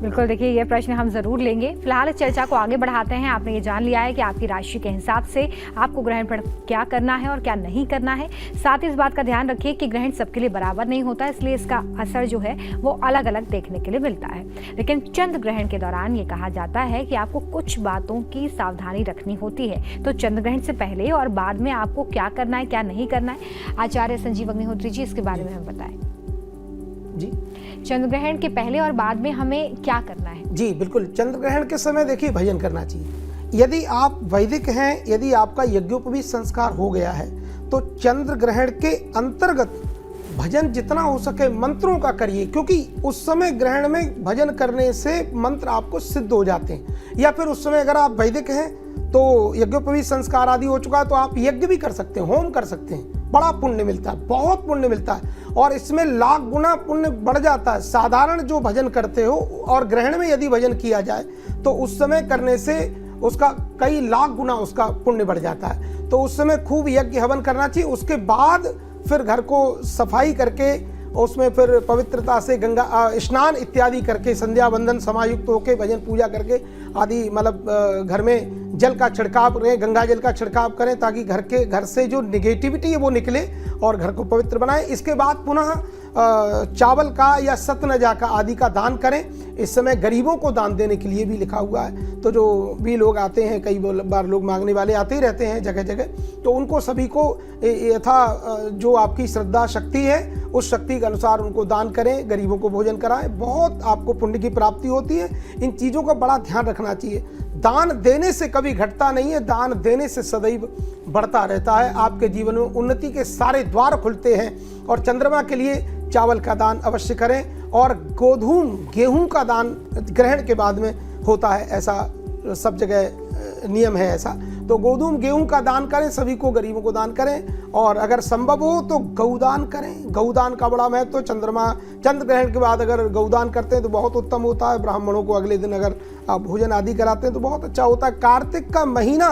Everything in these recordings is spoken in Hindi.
बिल्कुल, देखिए ये प्रश्न हम ज़रूर लेंगे। फिलहाल इस चर्चा को आगे बढ़ाते हैं। आपने ये जान लिया है कि आपकी राशि के हिसाब से आपको ग्रहण पर क्या करना है और क्या नहीं करना है। साथ ही इस बात का ध्यान रखिए कि ग्रहण सबके लिए बराबर नहीं होता, इसलिए इसका असर जो है वो अलग अलग देखने के लिए मिलता है। लेकिन चंद्र ग्रहण के दौरान ये कहा जाता है कि आपको कुछ बातों की सावधानी रखनी होती है। तो चंद्र ग्रहण से पहले और बाद में आपको क्या करना है, क्या नहीं करना है, आचार्य संजीव अग्निहोत्री जी इसके बारे में हमें बताएं। जी, चंद्र ग्रहण के पहले और बाद में हमें क्या करना है? जी बिल्कुल। चंद्र ग्रहण के समय देखिए भजन करना चाहिए। यदि आप वैदिक हैं, यदि आपका यज्ञोपवीत संस्कार हो गया है, तो चंद्र ग्रहण के अंतर्गत भजन जितना हो सके मंत्रों का करिए, क्योंकि उस समय ग्रहण में भजन करने से मंत्र आपको सिद्ध हो जाते हैं। या फिर उस समय अगर आप वैदिक हैं तो यज्ञोपवीत संस्कार आदि हो चुका है तो आप यज्ञ भी कर सकते हैं, होम कर सकते हैं, बड़ा पुण्य मिलता है, बहुत पुण्य मिलता है और इसमें लाख गुना पुण्य बढ़ जाता है। साधारण जो भजन करते हो और ग्रहण में यदि भजन किया जाए तो उस समय करने से उसका कई लाख गुना उसका पुण्य बढ़ जाता है। तो उस समय खूब यज्ञ हवन करना चाहिए। उसके बाद फिर घर को सफाई करके उसमें फिर पवित्रता से गंगा स्नान इत्यादि करके संध्या वंदन समायुक्त होकर भजन पूजा करके आदि मतलब घर में जल का छिड़काव करें, गंगा जल का छिड़काव करें ताकि घर से जो निगेटिविटी है वो निकले और घर को पवित्र बनाएं। इसके बाद पुनः चावल का या सतनजा का आदि का दान करें। इस समय गरीबों को दान देने के लिए भी लिखा हुआ है। तो जो भी लोग आते हैं, कई बार लोग मांगने वाले आते ही रहते हैं जगह जगह, तो उनको सभी को यथा जो आपकी श्रद्धा शक्ति है उस शक्ति के अनुसार उनको दान करें, गरीबों को भोजन कराएं, बहुत आपको पुण्य की प्राप्ति होती है। इन चीज़ों का बड़ा ध्यान रखना चाहिए। दान देने से कभी घटता नहीं है, दान देने से सदैव बढ़ता रहता है। आपके जीवन में उन्नति के सारे द्वार खुलते हैं। और चंद्रमा के लिए चावल का दान अवश्य करें और गोधूम गेहूं का दान ग्रहण के बाद में होता है, ऐसा सब जगह नियम है ऐसा। तो गोधूम गेहूं का दान करें, सभी को गरीबों को दान करें और अगर संभव हो तो गौदान करें। गौदान का बड़ा महत्व तो चंद्र ग्रहण के बाद अगर गौदान करते हैं तो बहुत उत्तम होता है। ब्राह्मणों को अगले दिन अगर आप भोजन आदि कराते हैं तो बहुत अच्छा होता है। कार्तिक का महीना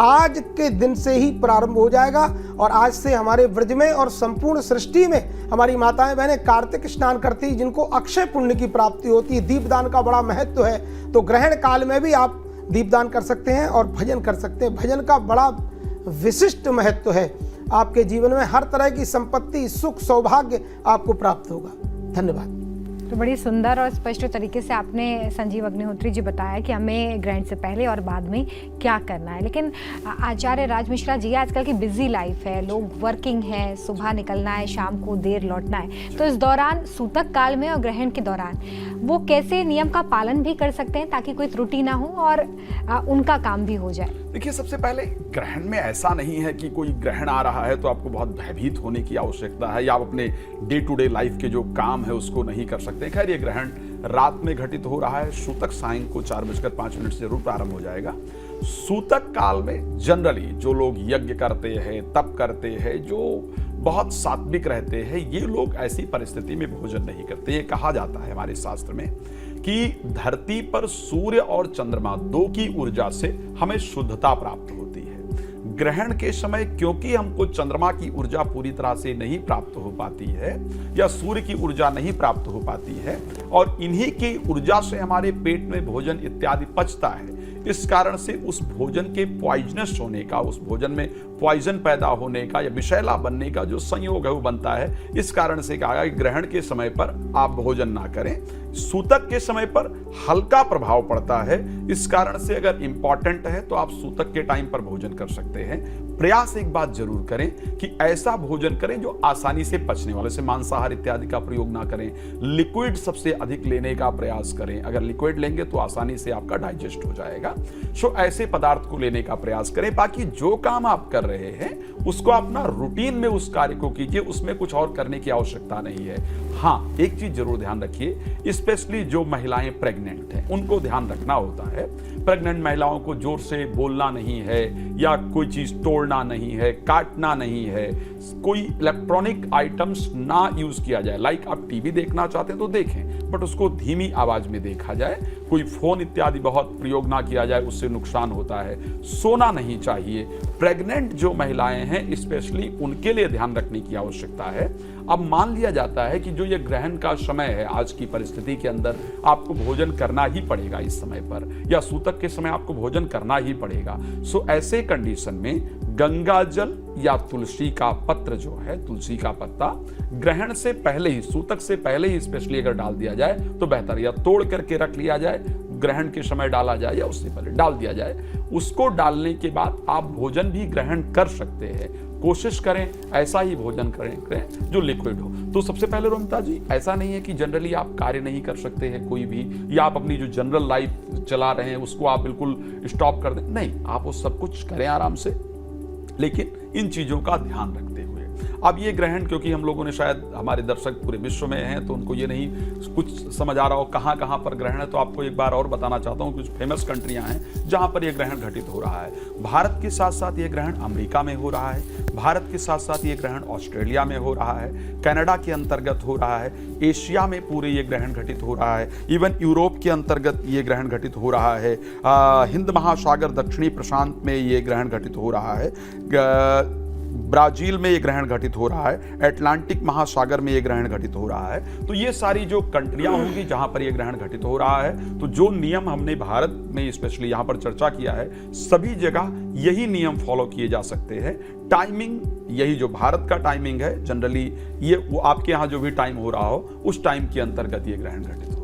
आज के दिन से ही प्रारंभ हो जाएगा और आज से हमारे ब्रज में और संपूर्ण सृष्टि में हमारी माताएं बहनें कार्तिक स्नान करती हैं, जिनको अक्षय पुण्य की प्राप्ति होती है। दीपदान का बड़ा महत्व है, तो ग्रहण काल में भी आप दीपदान कर सकते हैं और भजन कर सकते हैं। भजन का बड़ा विशिष्ट महत्व है। आपके जीवन में हर तरह की संपत्ति, सुख, सौभाग्य आपको प्राप्त होगा। धन्यवाद। तो बड़ी सुंदर और स्पष्ट तरीके से आपने संजीव अग्निहोत्री जी बताया कि हमें ग्रहण से पहले और बाद में क्या करना है। लेकिन आचार्य राज मिश्रा जी, आजकल की बिजी लाइफ है, लोग वर्किंग है, सुबह निकलना है, शाम को देर लौटना है, तो इस दौरान सूतक काल में और ग्रहण के दौरान वो कैसे नियम का पालन भी कर सकते हैं ताकि कोई त्रुटि ना हो और उनका काम भी हो जाए? देखिए, सबसे पहले ग्रहण में ऐसा नहीं है कि कोई ग्रहण आ रहा है तो आपको बहुत भयभीत होने की आवश्यकता है या आप अपने डे टू डे लाइफ के जो काम है उसको नहीं कर सकते। खैर, ये ग्रहण रात में घटित हो रहा है। सूतक सायं को 4:05 से जरूर प्रारंभ हो जाएगा। सूतक काल में जनरली जो लोग यज्ञ करते हैं, तप करते हैं, जो बहुत सात्विक रहते हैं, ये लोग ऐसी परिस्थिति में भोजन नहीं करते। ये कहा जाता है हमारे शास्त्र में कि धरती पर सूर्य और चंद्रमा दो की ऊर्जा से हमें शुद्धता प्राप्त होती है। ग्रहण के समय क्योंकि हमको चंद्रमा की ऊर्जा पूरी तरह से नहीं प्राप्त हो पाती है या सूर्य की ऊर्जा नहीं प्राप्त हो पाती है और इन्हीं की ऊर्जा से हमारे पेट में भोजन इत्यादि पचता है, इस कारण से उस भोजन के पॉइजनस होने का, उस भोजन में पॉइजन पैदा होने का या विषैला बनने का जो संयोग है वो बनता है। इस कारण से कहा कि ग्रहण के समय पर आप भोजन ना करें। सूतक के समय पर हल्का प्रभाव पड़ता है, इस कारण से अगर इंपॉर्टेंट है तो आप सूतक के टाइम पर भोजन कर सकते हैं। प्रयास एक बात जरूर करें कि ऐसा भोजन करें जो आसानी से पचने वाले, से मांसाहार इत्यादि का प्रयोग ना करें। लिक्विड सबसे अधिक लेने का प्रयास करें। अगर लिक्विड लेंगे तो आसानी से आपका डाइजेस्ट हो जाएगा। सो ऐसे पदार्थ को लेने का प्रयास करें। बाकी जो काम आप कर रहे हैं उसको अपना रूटीन में उस कार्य को कीजिए, उसमें कुछ और करने की आवश्यकता नहीं है। हाँ, एक चीज जरूर ध्यान रखिए, स्पेशली जो महिलाएं प्रेग्नेंट हैं उनको ध्यान रखना होता है। प्रेग्नेंट महिलाओं को जोर से बोलना नहीं है या कोई चीज तोड़ना नहीं है, काटना नहीं है, कोई इलेक्ट्रॉनिक आइटम्स ना यूज किया जाए। लाइक आप टीवी देखना चाहते हैं तो देखें, बट उसको धीमी आवाज में देखा जाए। कोई फोन इत्यादि बहुत प्रयोग ना किया जाए, उससे नुकसान होता है। सोना नहीं चाहिए। प्रेग्नेंट जो महिलाएं हैं स्पेशली उनके लिए ध्यान रखने की आवश्यकता है। अब मान लिया जाता है कि जो ये ग्रहण का समय है, आज की परिस्थिति के अंदर आपको भोजन करना ही पड़ेगा इस समय पर, या सूतक के समय आपको भोजन करना ही पड़ेगा। सो ऐसे कंडीशन में गंगा जल या तुलसी का पत्र जो है, तुलसी का पत्ता ग्रहण से पहले ही, सूतक से पहले ही स्पेशली अगर डाल दिया जाए तो बेहतर, या तोड़ करके रख लिया जाए, ग्रहण के समय डाला जाए या उससे पहले डाल दिया जाए। उसको डालने के बाद आप भोजन भी ग्रहण कर सकते हैं। कोशिश करें ऐसा ही भोजन करें जो लिक्विड हो। तो सबसे पहले रोमिता जी, ऐसा नहीं है कि जनरली आप कार्य नहीं कर सकते हैं कोई भी, या आप अपनी जो जनरल लाइफ चला रहे हैं उसको आप बिल्कुल स्टॉप कर दें, नहीं, आप वो सब कुछ करें आराम से, लेकिन इन चीजों का ध्यान रखते हुए। अब ये ग्रहण, क्योंकि हम लोगों ने, शायद हमारे दर्शक पूरे विश्व में हैं तो उनको ये नहीं कुछ समझ आ रहा हो कहाँ कहाँ पर ग्रहण है, तो आपको एक बार और बताना चाहता हूँ। कुछ फेमस कंट्रियां हैं जहाँ पर यह ग्रहण घटित हो रहा है। भारत के साथ साथ ये ग्रहण अमेरिका में हो रहा है, भारत के साथ साथ ये ग्रहण ऑस्ट्रेलिया में हो रहा है, कनाडा के अंतर्गत हो रहा है, एशिया में पूरे ये ग्रहण घटित हो रहा है, इवन यूरोप के अंतर्गत ये ग्रहण घटित हो रहा है, हिंद महासागर दक्षिणी प्रशांत में ये ग्रहण घटित हो रहा है, ब्राजील में ये ग्रहण घटित हो रहा है, अटलांटिक महासागर में ये ग्रहण घटित हो रहा है। तो ये सारी जो कंट्रियां होंगी जहां पर ये ग्रहण घटित हो रहा है, तो जो नियम हमने भारत में स्पेशली यहां पर चर्चा किया है, सभी जगह यही नियम फॉलो किए जा सकते हैं। टाइमिंग यही जो भारत का टाइमिंग है, जनरली ये वो आपके यहाँ जो भी टाइम हो रहा हो उस टाइम के अंतर्गत ये ग्रहण घटित होगा।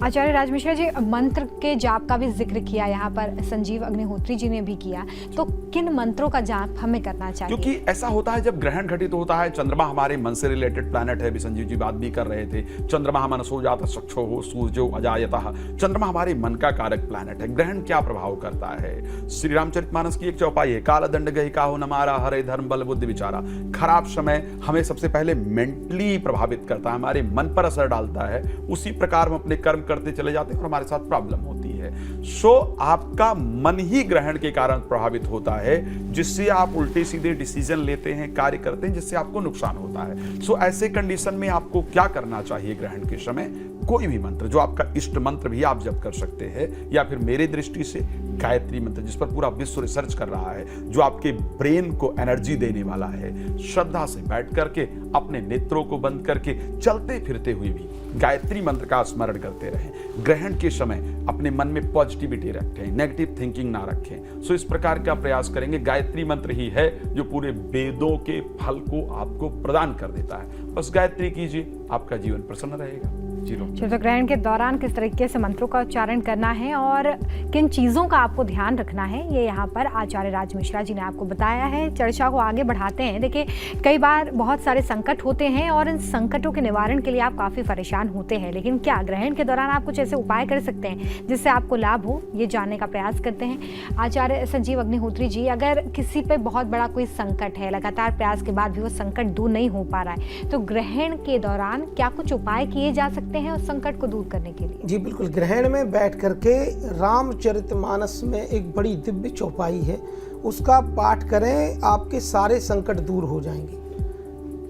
आचार्य राज मिश्रा जी, मंत्र के जाप का भी जिक्र किया यहाँ पर, संजीव अग्निहोत्री जी ने भी किया, तो किन मंत्रों का जाप हमें करना चाहिए? क्योंकि ऐसा होता है जब ग्रहण घटित होता है, चंद्रमा हमारे मन से रिलेटेड प्लैनेट है, भी संजीव जी बात भी कर रहे थे। चंद्रमा मनसो जात चक्षो हो सूर्यो अजायतः, चंद्रमा हमारे मन का कारक प्लैनेट है। ग्रहण क्या प्रभाव करता है? श्री रामचरितमानस की एक चौपाई है, काल दंड गहि काहु न मारा, हरे धर्म बल बुद्धि विचारा। खराब समय हमें सबसे पहले मेंटली प्रभावित करता है, हमारे मन पर असर डालता है, उसी प्रकार हम अपने कर्म करते चले जाते हैं और हमारे साथ प्रॉब्लम होती है। सो आपका मन ही ग्रहण के कारण प्रभावित होता है, जिससे आप उल्टे सीधे डिसीजन लेते हैं, कार्य करते हैं, जिससे आपको नुकसान होता है। सो ऐसे कंडीशन में आपको क्या करना चाहिए ग्रहण के समय? कोई भी मंत्र, जो आपका इष्ट मंत्र भी आप जप कर सकते हैं, या फिर मेरे दृष्टि से गायत्री मंत्र, जिस पर पूरा विश्व रिसर्च कर रहा है, जो आपके ब्रेन को एनर्जी देने वाला है। श्रद्धा से बैठ करके अपने नेत्रों को बंद करके चलते फिरते हुए भी गायत्री मंत्र का स्मरण करते रहें। ग्रहण के समय अपने मन में पॉजिटिविटी रखें, नेगेटिव थिंकिंग ना रखें। सो इस प्रकार का प्रयास करेंगे। गायत्री मंत्र ही है जो पूरे वेदों के फल को आपको प्रदान कर देता है। बस गायत्री कीजिए, आपका जीवन प्रसन्न रहेगा। तो ग्रहण के दौरान किस तरीके से मंत्रों का उच्चारण करना है और किन चीज़ों का आपको ध्यान रखना है, ये यहाँ पर आचार्य राज मिश्रा जी ने आपको बताया है। चर्चा को आगे बढ़ाते हैं। देखिए, कई बार बहुत सारे संकट होते हैं और इन संकटों के निवारण के लिए आप काफ़ी परेशान होते हैं, लेकिन क्या ग्रहण के दौरान आप कुछ ऐसे उपाय कर सकते हैं जिससे आपको लाभ हो, ये जानने का प्रयास करते हैं। आचार्य संजीव अग्निहोत्री जी, अगर किसी पे बहुत बड़ा कोई संकट है, लगातार प्रयास के बाद भी वो संकट दूर नहीं हो पा रहा है, तो ग्रहण के दौरान क्या कुछ उपाय किए जा सकते हैं उस संकट को दूर करने के लिए? जी बिल्कुल, ग्रहण में बैठ करके रामचरितमानस में एक बड़ी दिव्य चौपाई है, उसका पाठ करें, आपके सारे संकट दूर हो जाएंगे।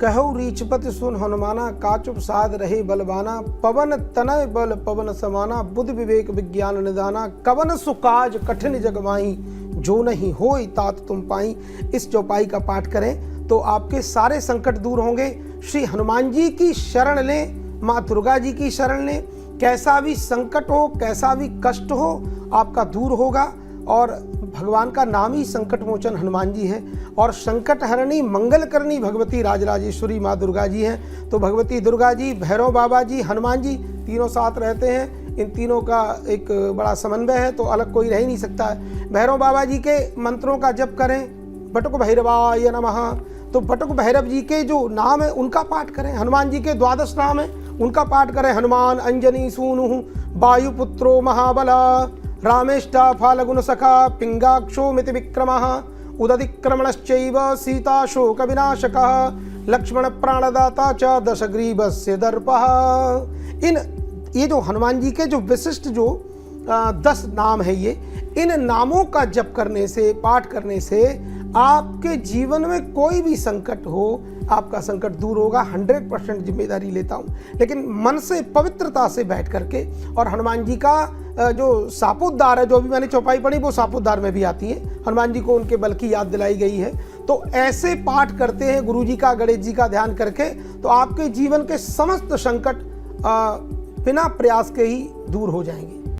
कहु रीचपति सुन हनुमाना, काचुप साध रहे बलवाना, पवन तनय बल पवन समाना, बुद्ध विवेक विज्ञान निदाना, कवन सुकाज कठिन जगमाई, जो नहीं होई तात तुम पाई। इस चौपाई का पाठ करें तो आपके सारे संकट दूर होंगे। श्री हनुमान जी की शरण लें, माँ दुर्गा जी की शरण लें, कैसा भी संकट हो, कैसा भी कष्ट हो, आपका दूर होगा। और भगवान का नाम ही संकट मोचन हनुमान जी है, और संकट हरणी मंगल करनी भगवती राजराजेश्वरी माँ दुर्गा जी हैं। तो भगवती दुर्गा जी, भैरव बाबा जी, हनुमान जी, तीनों साथ रहते हैं। इन तीनों का एक बड़ा समन्वय है, तो अलग कोई रह ही नहीं सकता है। भैरव बाबा जी के मंत्रों का जप करें, बटुक भैरवाय नमः, तो बटुक भैरव जी के जो नाम है उनका पाठ करें। हनुमान जी के 12 नाम है, उनका पाठ करें। हनुमान अंजनी सूनु, वायुपुत्रो महाबला, रामेष्टा फाल्गुन सखा, पिंगाक्षो मिति विक्रमः, उदतिक्रमणश्चैव सीता शोक विनाशकः, लक्ष्मण प्राणदाता च दशग्रीवस्य दर्पः। ये जो हनुमान जी के जो विशिष्ट जो 10 नाम है, ये इन नामों का जप करने से, पाठ करने से आपके जीवन में कोई भी संकट हो, आपका संकट दूर होगा। 100% जिम्मेदारी लेता हूँ। लेकिन मन से पवित्रता से बैठ करके, और हनुमान जी का जो सापुद्धार है, जो भी मैंने चौपाई पढ़ी वो सापुद्धार में भी आती है, हनुमान जी को उनके बल की याद दिलाई गई है। तो ऐसे पाठ करते हैं गुरु जी का, गणेश जी का ध्यान करके, तो आपके जीवन के समस्त संकट बिना प्रयास के ही दूर हो जाएंगे।